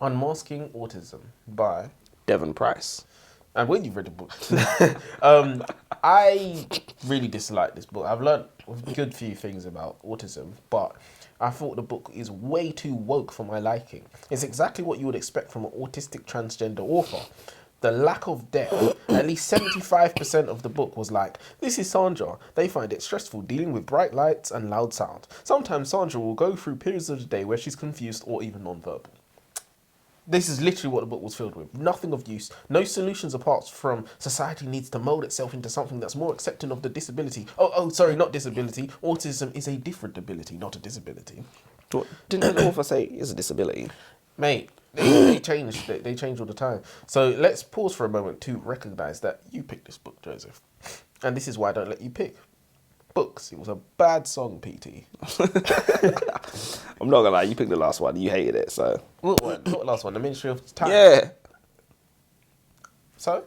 Unmasking Autism by... Devon Price. And when you've read the book, I really dislike this book. I've learned a good few things about autism, but I thought the book is way too woke for my liking. It's exactly what you would expect from an autistic transgender author. The lack of depth, at least 75% of the book was like, this is Sandra. They find it stressful dealing with bright lights and loud sound. Sometimes Sandra will go through periods of the day where she's confused or even non-verbal. This is literally what the book was filled with. Nothing of use. No solutions apart from society needs to mould itself into something that's more accepting of the disability. Sorry, not disability. Autism is a different ability, not a disability. Didn't the author say it's a disability? Mate, they change. They change all the time. So let's pause for a moment to recognise that you picked this book, Joseph. And this is why I don't let you pick books. It was a bad song, PT. I'm not gonna lie, you picked the last one. You hated it, so. What one? Not the last one. The Ministry of Time. Yeah. So?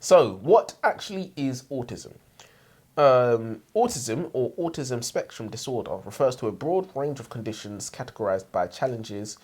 So, what actually is autism? Autism, or autism spectrum disorder, refers to a broad range of conditions categorized by challenges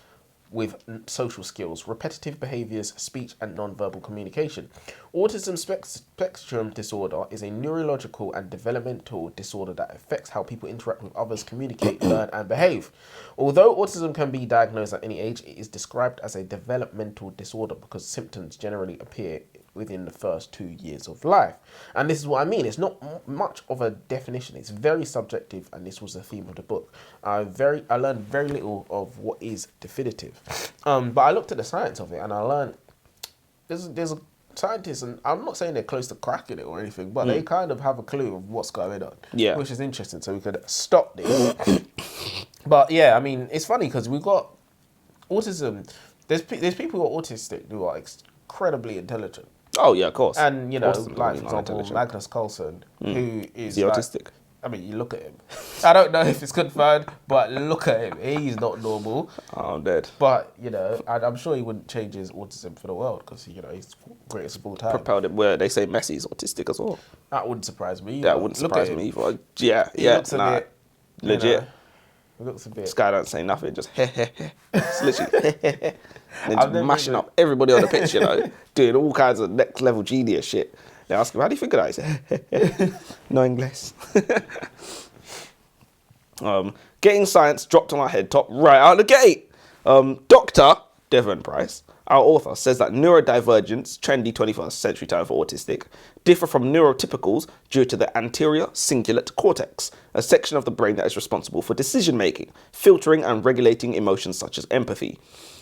with social skills, repetitive behaviors, speech, and non-verbal communication. Autism spectrum disorder is a neurological and developmental disorder that affects how people interact with others, communicate, learn, and behave. Although autism can be diagnosed at any age, it is described as a developmental disorder because symptoms generally appear within the first 2 years of life. And this is what I mean. It's not much of a definition. It's very subjective, and this was the theme of the book. I learned very little of what is definitive. But I looked at the science of it, and I learned there's a scientists, and I'm not saying they're close to cracking it or anything, but they kind of have a clue of what's going on. Yeah. Which is interesting, so we could stop this. But yeah, I mean, it's funny because we've got autism. There's people who are autistic who are incredibly intelligent. Oh yeah, of course. And you know, like for example, Magnus Carlsen, who is autistic. I mean, you look at him. I don't know if it's confirmed, but look at him. He's not normal. Oh, I'm dead. But you know, I'm sure he wouldn't change his autism for the world because he's greatest of all time. Propelled it where they say Messi's autistic as well. That wouldn't surprise me. That wouldn't surprise me either. Yeah, legit. It looks a bit. This guy don't say nothing, just It's literally and then just mashing up everybody on the pitch, you know, doing all kinds of next level genius shit. They ask him, how do you think of that? He said, no English. Getting science dropped on our head top right out of the gate. Dr. Devon Price, our author, says that neurodivergence, trendy 21st century term for autistic, differ from neurotypicals due to the anterior cingulate cortex, a section of the brain that is responsible for decision making, filtering and regulating emotions such as empathy.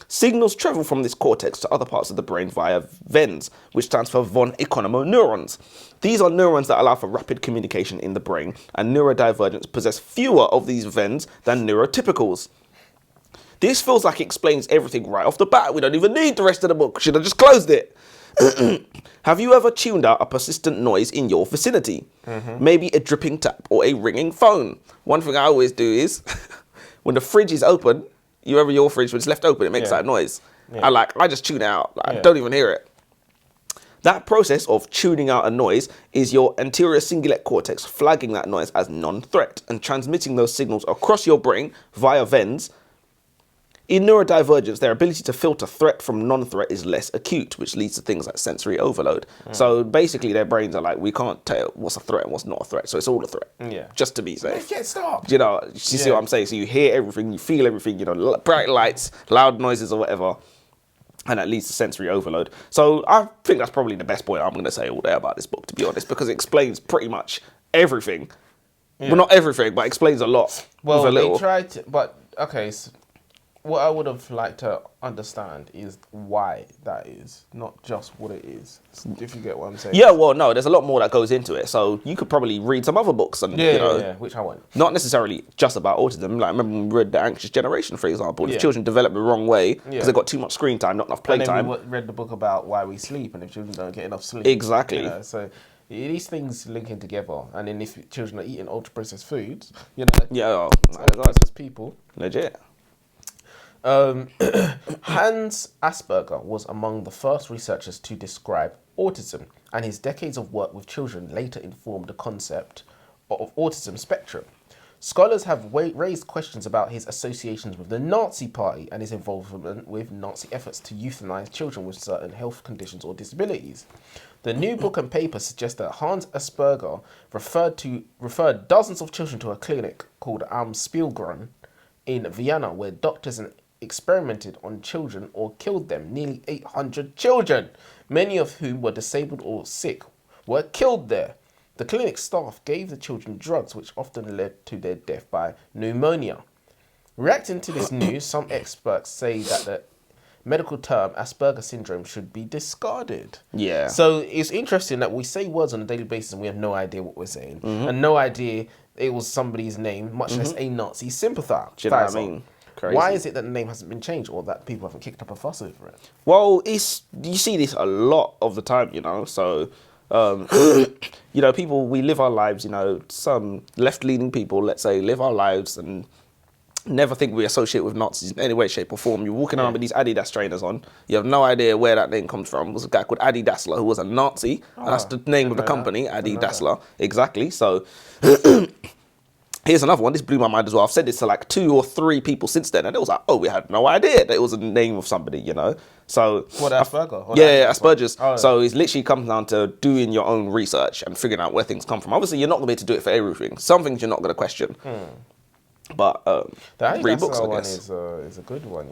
Signals travel from this cortex to other parts of the brain via VENs, which stands for von Economo neurons. These are neurons that allow for rapid communication in the brain, and neurodivergents possess fewer of these VENs than neurotypicals. This feels like it explains everything right off the bat. We don't even need the rest of the book. Should have just closed it. Have you ever tuned out a persistent noise in your vicinity? Maybe a dripping tap or a ringing phone. One thing I always do is, when the fridge is open, your fridge, when it's left open, it makes that noise. Yeah. I just tune it out. I don't even hear it. That process of tuning out a noise is your anterior cingulate cortex flagging that noise as non-threat and transmitting those signals across your brain via VENs. In neurodivergence, their ability to filter threat from non-threat is less acute, which leads to things like sensory overload. So basically, their brains are like, we can't tell what's a threat and what's not a threat, so it's all a threat. Yeah. Just to be safe. Get stopped. You know, you see what I'm saying? So you hear everything, you feel everything, you know, bright lights, loud noises or whatever, and that leads to sensory overload. So I think that's probably the best point I'm going to say all day about this book, to be honest, because it explains pretty much everything. Yeah. Well, not everything, but explains a lot. Well, they tried to, but, okay, so what I would have liked to understand is why that is, not just what it is, if you get what I'm saying. Yeah, well, no, there's a lot more that goes into it. So you could probably read some other books and, which I won't. Not necessarily just about autism. Like, I remember when we read The Anxious Generation, for example. If children develop the wrong way because they've got too much screen time, not enough playtime. And then we read the book about why we sleep and if children don't get enough sleep. Exactly. You know, so these things linking together, and then if children are eating ultra-processed foods, you know, ultra-processed people. Legit. Hans Asperger was among the first researchers to describe autism, and his decades of work with children later informed the concept of autism spectrum. Scholars have raised questions about his associations with the Nazi Party and his involvement with Nazi efforts to euthanize children with certain health conditions or disabilities. The new book and paper suggests that Hans Asperger referred dozens of children to a clinic called Spielgren in Vienna, where doctors experimented on children or killed them. Nearly 800 children, many of whom were disabled or sick, were killed there. The clinic staff gave the children drugs which often led to their death by pneumonia. Reacting to this news, some experts say that the medical term Asperger syndrome should be discarded. Yeah. So it's interesting that we say words on a daily basis and we have no idea what we're saying. And no idea it was somebody's name, much less a Nazi sympathizer. Do you know what I mean? Crazy. Why is it that the name hasn't been changed or that people haven't kicked up a fuss over it? Well, you see this a lot of the time, so... we live our lives, some left-leaning people, let's say, live our lives and never think we associate with Nazis in any way, shape or form. You're walking around with these Adidas trainers on. You have no idea where that name comes from. It was a guy called Adi Dassler who was a Nazi. And that's the name of the company, Adi Dassler. Exactly. So here's another one. This blew my mind as well. I've said this to like 2 or 3 people since then. And it was like, we had no idea that it was a name of somebody, So what, Asperger? Yeah, Asperger's. So it's literally comes down to doing your own research and figuring out where things come from. Obviously, you're not going to be able to do it for everything. Some things you're not going to question. But read books, I guess. One is a good one,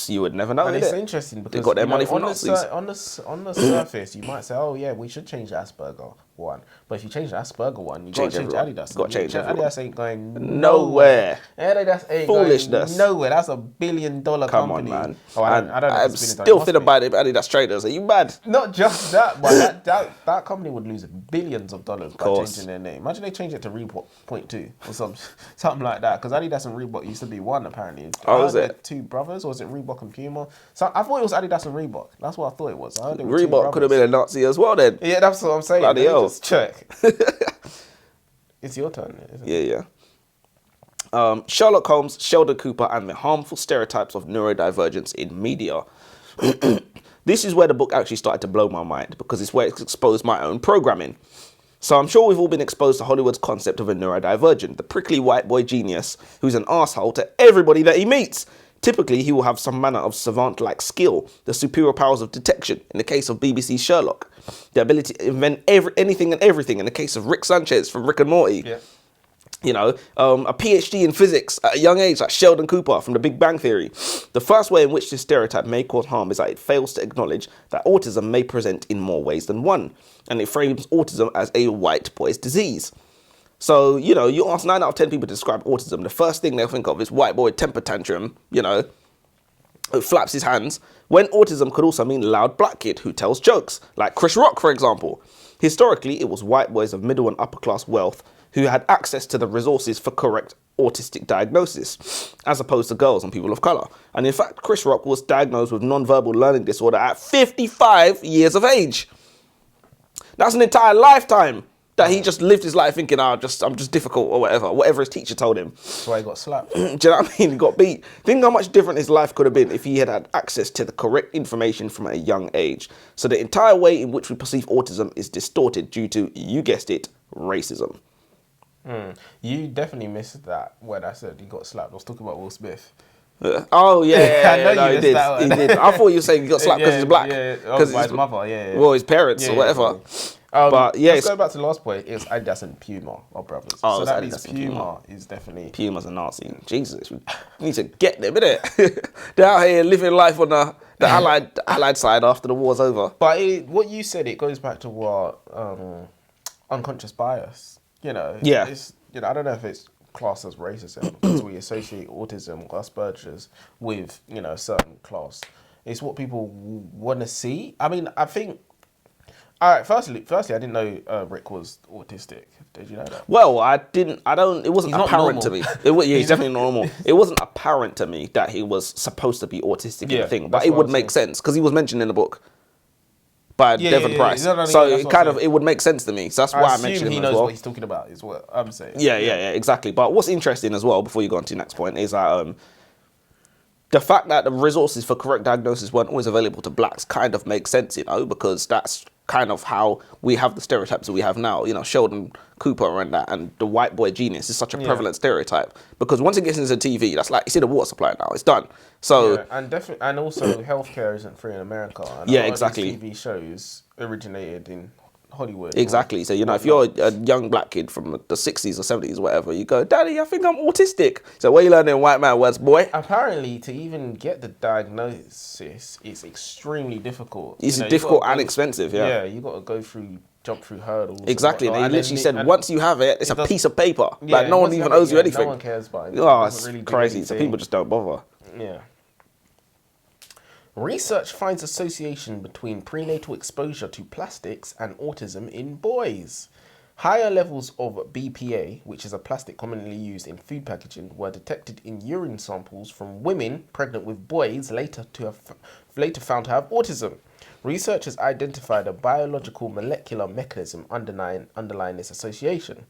you would never know. And it's interesting because they got their money from Nazis. On the surface, you might say, we should change the Asperger one. But if you change the Asperger one, you got to change Adidas. Got to change everyone. Adidas ain't going nowhere. Adidas ain't foolishness. Going nowhere. That's $1 billion company. Come on, man. I don't know. I'm still thinking about it. Adidas traders. Are you mad? Not just that, but that company would lose billions of dollars by changing their name. Imagine they change it to Reebok Point 2 or something like that. Because Adidas and Reebok used to be one, apparently. Was it? 2 brothers, or was it Reebok and Puma? So I thought it was Adidas and Reebok. That's what I thought it was. I heard it was Reebok could have been a Nazi as well then. Yeah, that's what I'm saying. Bloody hell. Just check. It's your turn, isn't it? Yeah. Sherlock Holmes, Sheldon Cooper, and the harmful stereotypes of neurodivergence in media. This is where the book actually started to blow my mind because it's where it's exposed my own programming. So I'm sure we've all been exposed to Hollywood's concept of a neurodivergent, the prickly white boy genius who's an arsehole to everybody that he meets. Typically, he will have some manner of savant-like skill, the superior powers of detection, in the case of BBC's Sherlock, the ability to invent anything and everything, in the case of Rick Sanchez from Rick and Morty. Yeah. A PhD in physics at a young age, like Sheldon Cooper from The Big Bang Theory. The first way in which this stereotype may cause harm is that it fails to acknowledge that autism may present in more ways than one, and it frames autism as a white boy's disease. So, you ask 9 out of 10 people to describe autism, the first thing they'll think of is white boy temper tantrum, who flaps his hands, when autism could also mean loud black kid who tells jokes, like Chris Rock, for example. Historically, it was white boys of middle and upper class wealth who had access to the resources for correct autistic diagnosis, as opposed to girls and people of colour. And in fact, Chris Rock was diagnosed with non-verbal learning disorder at 55 years of age. That's an entire lifetime that he just lived his life thinking, I'm just difficult or whatever his teacher told him. That's why he got slapped. Do you know what I mean? He got beat. Think how much different his life could have been if he had access to the correct information from a young age. So the entire way in which we perceive autism is distorted due to, you guessed it, racism. You definitely missed that when I said he got slapped. I was talking about Will Smith. Oh yeah, I know he did. He did. I thought you were saying he got slapped because he's black. Because his mother. Yeah. Well, his parents or whatever. But yeah, let's go back to the last point. It's Adidas and Puma are brothers. So that means Puma is definitely Puma's a Nazi. Jesus, we need to get them, innit? They're out here living life on the Allied side after the war's over. But what you said, it goes back to what unconscious bias. Yeah. It's, I don't know if it's classed as racism because we associate autism or Asperger's with a certain class. It's what people want to see. I mean, I think. All right. Firstly, I didn't know Rick was autistic. Did you know that? Well, I didn't. It wasn't He's apparent to me. He's definitely normal. It wasn't apparent to me that he was supposed to be autistic in the thing, but it would make sense because he was mentioned in the book by Devon Price. So it would make sense to me. So that's why I mentioned him as well. He knows what he's talking about is what I'm saying. Yeah, exactly. But what's interesting as well, before you go on to the next point, is that the fact that the resources for correct diagnosis weren't always available to blacks kind of makes sense, because that's kind of how we have the stereotypes that we have now. You know, Sheldon Cooper and that, and the white boy genius is such a prevalent stereotype, because once it gets into TV, that's like, it's in the water supply now. It's done. So yeah, and definitely, and also healthcare isn't free in America. And yeah, a lot exactly. of these TV shows originated in Hollywood. Exactly. So, you know, if you're a young black kid from the 60s or 70s, whatever, you go, Daddy, I think I'm autistic. So where you learning white man words, boy? Apparently, to even get the diagnosis is extremely difficult. It's difficult and expensive, yeah. Yeah, you got to jump through hurdles. Exactly. And they whatnot. literally said, once you have it, it's a piece of paper. Yeah, like, no one even owes you anything. No one cares about it. Oh, it's really crazy. So people just don't bother. Yeah. Research finds association between prenatal exposure to plastics and autism in boys. Higher levels of BPA, which is a plastic commonly used in food packaging, were detected in urine samples from women pregnant with boys later found to have autism. Researchers identified a biological molecular mechanism underlying this association.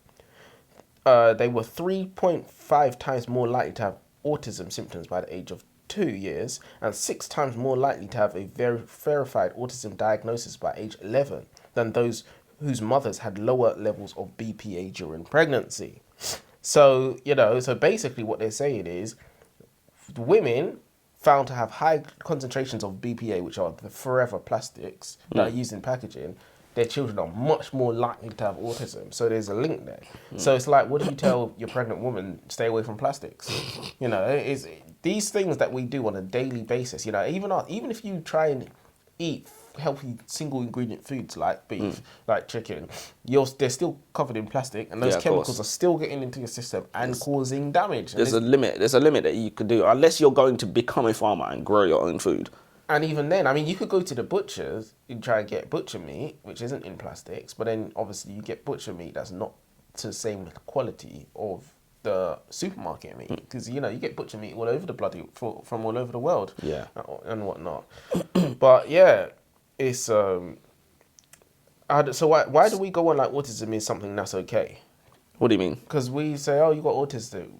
They were 3.5 times more likely to have autism symptoms by the age of 2 years, and 6 times more likely to have a verified autism diagnosis by age 11 than those whose mothers had lower levels of BPA during pregnancy. So, you know, so basically what they're saying is women found to have high concentrations of BPA, which are the forever plastics that are used in packaging, their children are much more likely to have autism. So there's a link there. So it's like, what do you tell your pregnant woman? Stay away from plastics. You know, it's these things that we do on a daily basis. You know, even if you try and eat healthy single ingredient foods like beef, like chicken, they're still covered in plastic, and those chemicals are still getting into your system and causing damage. There's a limit that you could do, unless you're going to become a farmer and grow your own food. And even then, I mean, you could go to the butchers and try and get butcher meat, which isn't in plastics, but then obviously you get butcher meat that's not to the same quality of the supermarket meat, because you know you get butcher meat all over the from all over the world, and whatnot. But yeah, it's so why do we go on like autism is something that's okay? What do you mean? Because we say, oh, you got autism.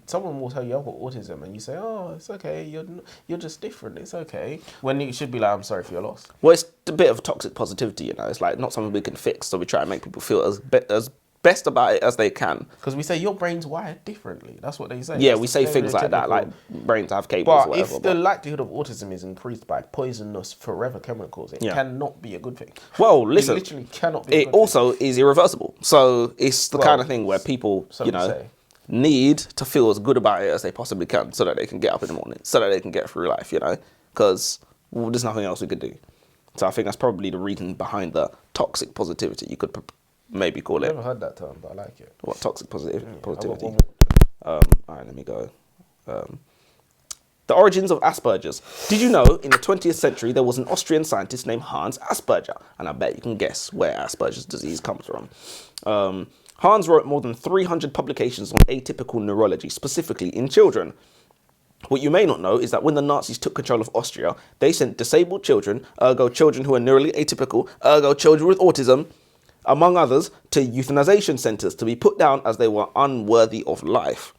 Someone will tell you I've got autism, and you say, oh, it's okay. You're just different. It's okay. When you should be like, I'm sorry for your loss. Well, it's a bit of toxic positivity, you know. It's like not something we can fix, so we try and make people feel as best about it as they can. Because we say your brain's wired differently. That's what they say. Yeah, we say things like that, like brains have cables or whatever. But if the likelihood of autism is increased by poisonous forever chemicals, it cannot be a good thing. Well, listen, it literally cannot be a good thing. It also is irreversible. So it's the kind of thing where people, need to feel as good about it as they possibly can, so that they can get up in the morning, so that they can get through life, you know, because there's nothing else we could do. So I think that's probably the reason behind the toxic positivity. You could maybe call it. I've never heard that term, but I like it. What, toxic positivity? All right, let me go. The origins of Asperger's. Did you know in the 20th century there was an Austrian scientist named Hans Asperger? And I bet you can guess where Asperger's disease comes from. Hans wrote more than 300 publications on atypical neurology, specifically in children. What you may not know is that when the Nazis took control of Austria, they sent disabled children, ergo children who are neurally atypical, ergo children with autism, among others, to euthanization centres to be put down as they were unworthy of life.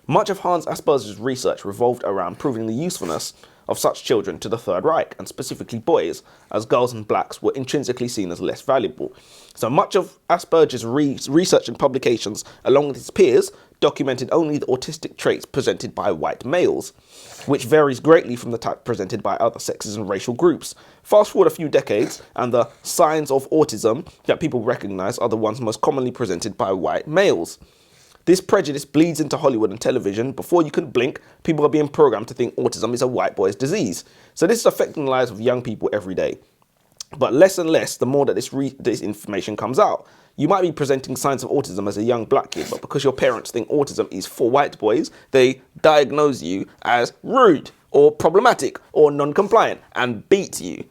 Much of Hans Asperger's research revolved around proving the usefulness of such children to the Third Reich, and specifically boys, as girls and blacks were intrinsically seen as less valuable. So much of Asperger's research and publications, along with his peers, documented only the autistic traits presented by white males, which varies greatly from the type presented by other sexes and racial groups. Fast forward a few decades, and the signs of autism that people recognize are the ones most commonly presented by white males. This prejudice bleeds into Hollywood and television. Before you can blink, people are being programmed to think autism is a white boy's disease. So this is affecting the lives of young people every day. But less and less, the more that this information comes out. You might be presenting signs of autism as a young black kid, but because your parents think autism is for white boys, they diagnose you as rude or problematic or non-compliant and beat you.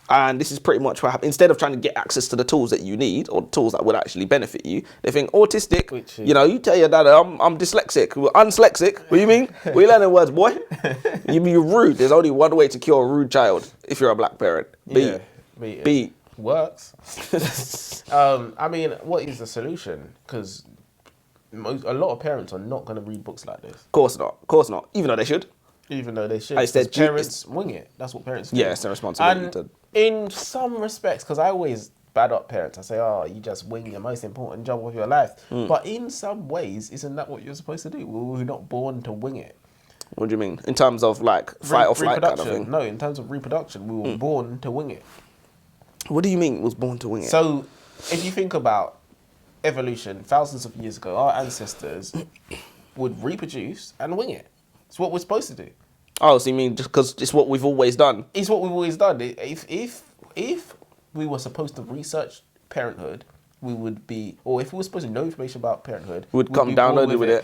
And this is pretty much what happens. Instead of trying to get access to the tools that you need or tools that would actually benefit you, they think autistic, you tell your dad, I'm dyslexic, unslexic. What do you mean? What are you learning words, boy? You mean you're rude. There's only one way to cure a rude child if you're a black parent. Beat. Works. I mean, what is the solution? Because a lot of parents are not going to read books like this. Of course not. Even though they should. Even though they should. It's their Because parents wing it. That's what parents do. Yeah, it's their responsibility And to. in some respects, because I always bad up parents, I say, oh, you just wing your most important job of your life. But in some ways, isn't that what you're supposed to do? We're not born to wing it. What do you mean? In terms of like fight or flight kind of thing? No, in terms of reproduction, we were born to wing it. What do you mean was born to wing it? So if you think about evolution, thousands of years ago, our ancestors would reproduce and wing it. It's what we're supposed to do. Oh, so you mean just because it's what we've always done? It's what we've always done. If we were supposed to research parenthood, we would be, or if we were supposed to know information about parenthood, We'd come downloaded with it.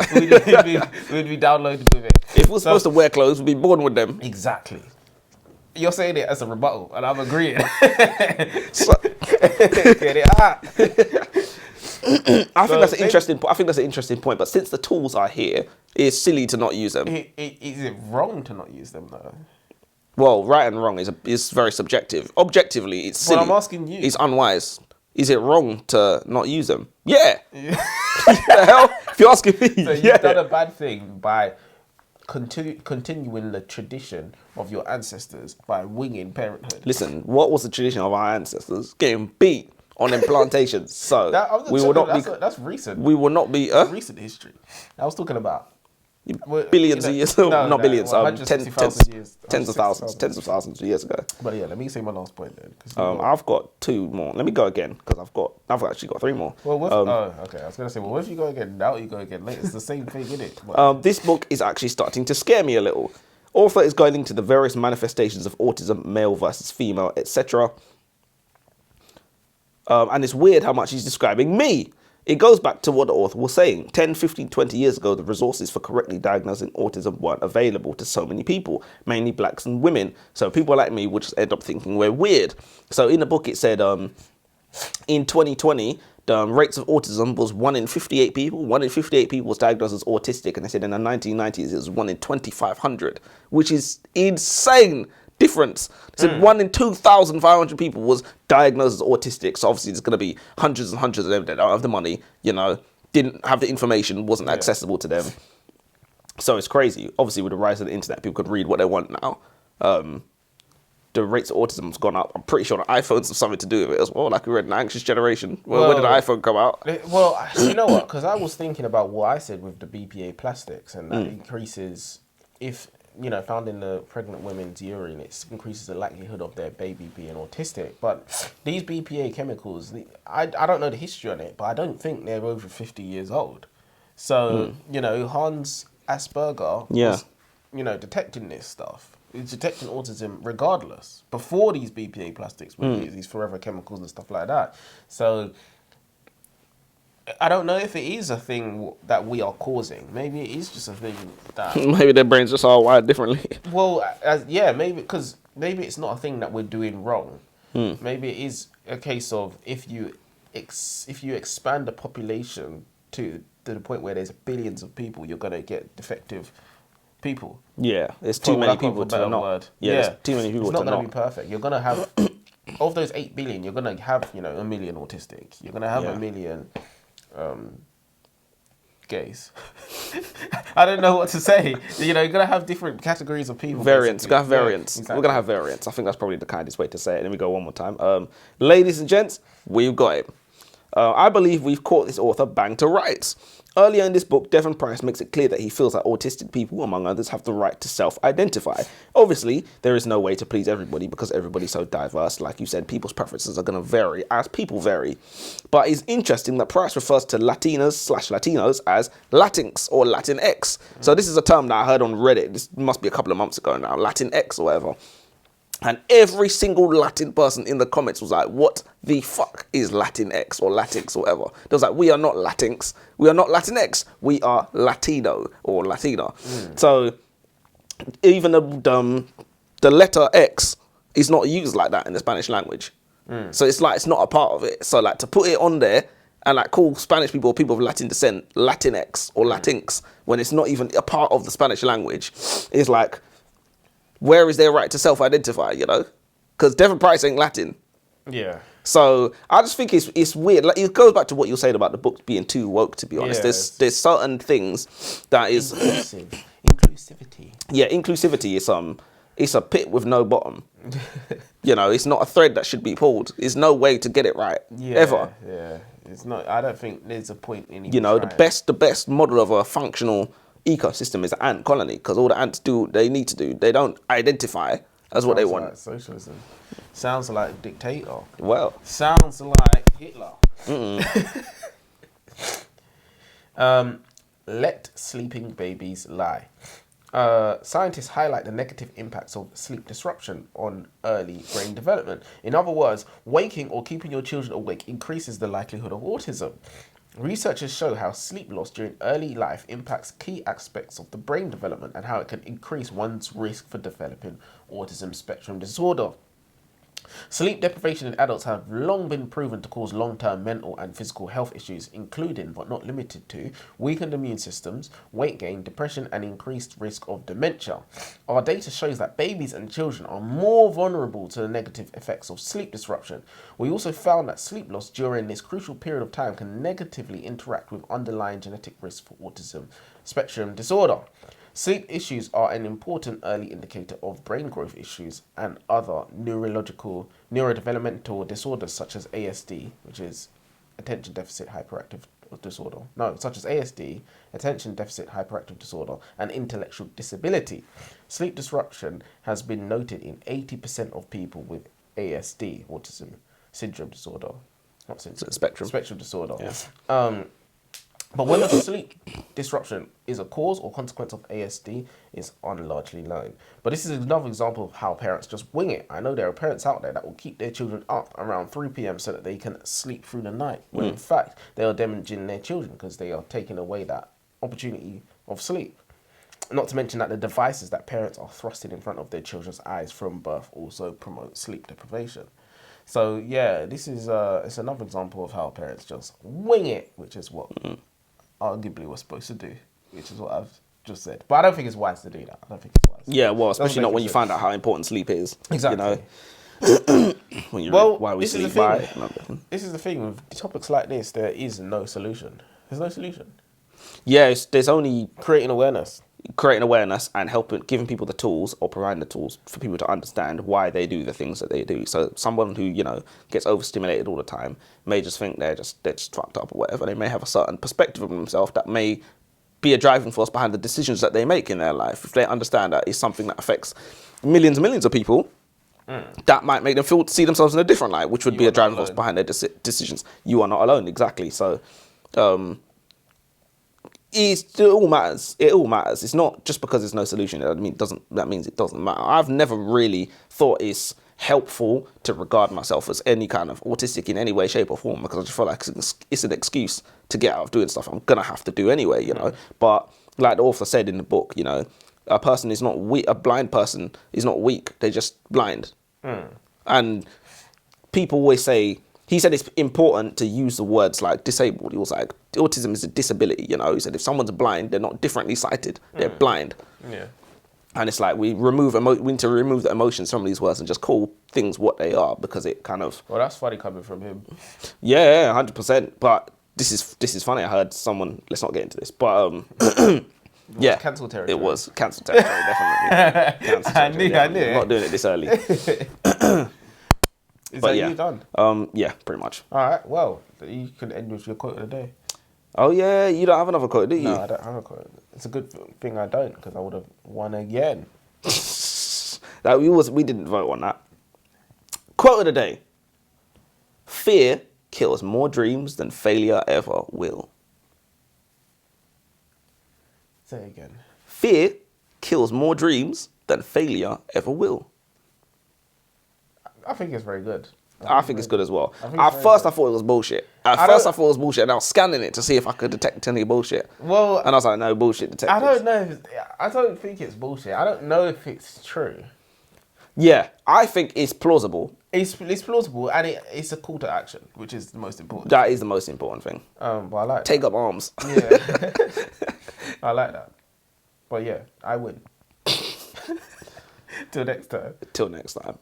We'd be downloaded with it. If we're supposed to wear clothes, we'd be born with them. Exactly. You're saying it as a rebuttal, and I'm agreeing. So, Get it out. I think that's an interesting. I think that's an interesting point. But since the tools are here, it's silly to not use them. Is it wrong to not use them though? Well, right and wrong is very subjective. Objectively, it's silly. Well, I'm asking you. It's unwise. Is it wrong to not use them? Yeah. The hell? If you're asking me, So you've done a bad thing by continuing the tradition of your ancestors by winging parenthood. Listen, what was the tradition of our ancestors? Getting beat on them plantations. So That's recent. We will not be. Recent history. I was talking about Billions of years, not billions, tens of thousands of years ago. But yeah, let me say my last point then. I've got two more. Let me go again because I've actually got three more. Well, okay. I was gonna say, well, if you go again now, you go again later. It's the same thing, isn't it? This book is actually starting to scare me a little. Author is going into the various manifestations of autism, male versus female, etc. And it's weird how much he's describing me. It goes back to what the author was saying. 10, 15, 20 years ago, the resources for correctly diagnosing autism weren't available to so many people, mainly blacks and women. So people like me would just end up thinking we're weird. So in the book, it said in 2020, the rates of autism was 1 in 58 people. 1 in 58 people was diagnosed as autistic. And they said in the 1990s, it was 1 in 2,500, which is insane difference. They said 1 in 2,500 people was diagnosed as autistic. So obviously there's going to be hundreds and hundreds of them that don't have the money, didn't have the information, wasn't accessible to them. So it's crazy. Obviously with the rise of the internet, people could read what they want now. The rates of autism has gone up. I'm pretty sure the iPhones have something to do with it as well. Like we read an anxious generation. Well, when did the iPhone come out? Well, you know what? Because I was thinking about what I said with the BPA plastics, and that increases if found in the pregnant women's urine, it increases the likelihood of their baby being autistic. But these BPA chemicals, I don't know the history on it, but I don't think they're over 50 years old. So, Hans Asperger was, detecting this stuff. He's detecting autism regardless, before these BPA plastics were used, these forever chemicals and stuff like that. So I don't know if it is a thing that we are causing. Maybe it is just a thing that... Maybe their brains just are wired differently. Well, maybe because maybe it's not a thing that we're doing wrong. Maybe it is a case of if you expand the population to the point where there's billions of people, you're going to get defective people. Yeah, there's too many people to not. Word. Yeah, there's too many people to not. It's not going to be perfect. You're going to have... of those 8 billion, you're going to have, 1 million autistic. You're going to have 1 million... gays. I don't know what to say. You're gonna have different categories of people. Variants. We're gonna have variants. Exactly. We're gonna have variants. I think that's probably the kindest way to say it. Let me go one more time. Ladies and gents, we've got it. I believe we've caught this author bang to rights. Earlier in this book, Devon Price makes it clear that he feels that autistic people, among others, have the right to self-identify. Obviously, there is no way to please everybody because everybody's so diverse. Like you said, people's preferences are going to vary as people vary. But it's interesting that Price refers to Latinas/Latinos as Latinx or Latinx. So this is a term that I heard on Reddit. This must be a couple of months ago now, Latinx or whatever. And every single Latin person in the comments was like, what the fuck is Latinx or Latinx or whatever? They was like, we are not Latinx. We are not Latinx. We are Latino or Latina. So even the letter X is not used like that in the Spanish language. So it's like, it's not a part of it. So like to put it on there and like call Spanish people or people of Latin descent Latinx or Latinx when it's not even a part of the Spanish language is like, where is their right to self-identify, Because Devon Price ain't Latin. Yeah. So I just think it's weird. Like, it goes back to what you're saying about the books being too woke, to be honest. Yeah, there's certain things that is... Inclusivity. Yeah, inclusivity is it's a pit with no bottom. You know, it's not a thread that should be pulled. There's no way to get it right ever. Yeah, it's not. I don't think there's a point in even You know, trying. the best model of a functional ecosystem is an ant colony, because all the ants do what they need to do. They don't identify as what they Sounds want. like socialism. Sounds like a dictator. Well, Sounds like Hitler. Let sleeping babies lie. Scientists highlight the negative impacts of sleep disruption on early brain development. In other words, waking or keeping your children awake increases the likelihood of autism. Researchers show how sleep loss during early life impacts key aspects of the brain development and how it can increase one's risk for developing autism spectrum disorder. Sleep deprivation in adults have long been proven to cause long-term mental and physical health issues, including, but not limited to, weakened immune systems, weight gain, depression, and increased risk of dementia. Our data shows that babies and children are more vulnerable to the negative effects of sleep disruption. We also found that sleep loss during this crucial period of time can negatively interact with underlying genetic risk for autism spectrum disorder. Sleep issues are an important early indicator of brain growth issues and other neurodevelopmental disorders such as ASD, which is attention deficit hyperactive disorder. No, such as ASD, attention deficit hyperactive disorder, and intellectual disability. Sleep disruption has been noted in 80% of people with ASD, autism syndrome disorder. Not syndrome, spectrum disorder. Yeah. But whether sleep disruption is a cause or consequence of ASD is largely known. But this is another example of how parents just wing it. I know there are parents out there that will keep their children up around 3 p.m. so that they can sleep through the night, when in fact they are damaging their children because they are taking away that opportunity of sleep. Not to mention that the devices that parents are thrusting in front of their children's eyes from birth also promote sleep deprivation. So yeah, this is it's another example of how parents just wing it, which is what arguably we're supposed to do, which is what I've just said. But I don't think it's wise to do that. I don't think it's wise. Yeah, well, especially not when you find out how important sleep is. Exactly. You know, when you why we this is sleep the by. thing. This is the thing with topics like this. There is no solution. There's no solution. Yeah, there's only Creating awareness. And giving people the tools or providing the tools for people to understand why they do the things that they do. So someone who, you know, gets overstimulated all the time may just think they're just fucked up or whatever. They may have a certain perspective of themselves that may be a driving force behind the decisions that they make in their life. If they understand that it's something that affects millions and millions of people, that might make them see themselves in a different light, which would be a driving force behind their decisions. You are not alone, exactly. So it all matters. It all matters. It's not just because there's no solution. That means it doesn't matter. I've never really thought it's helpful to regard myself as any kind of autistic in any way, shape, or form, because I just feel like it's an excuse to get out of doing stuff I'm gonna have to do anyway, you know. But like the author said in the book, you know, a person is not weak. A blind person is not weak. They're just blind. And people always say. He said it's important to use the words like disabled. He was like, autism is a disability, you know. He said if someone's blind, they're not differently sighted. They're blind. Yeah. And it's like we need to remove the emotions from these words and just call things what they are, because it kind of... Well, that's funny coming from him. Yeah, 100%. But this is funny. I heard someone... Let's not get into this. But yeah. Cancel territory. It was cancel territory, definitely. Cancel territory, I knew it. I'm not doing it this early. Is that you done? Yeah, pretty much. All right, well, you can end with your quote of the day. Oh, yeah, you don't have another quote, do you? No, I don't have a quote. It's a good thing I don't, because I would have won again. We didn't vote on that. Quote of the day. Fear kills more dreams than failure ever will. Say it again. Fear kills more dreams than failure ever will. I think it's very good. I think it's good as well. I thought it was bullshit. I thought it was bullshit, and I was scanning it to see if I could detect any bullshit. Well, and I was like, no, bullshit detected. I don't know. I don't think it's bullshit. I don't know if it's true. Yeah, I think it's plausible. It's plausible, and it's a call to action, which is the most important. That is the most important thing. But I like Take that. up arms. Yeah, I like that. But yeah, I win. Till next time. Till next time.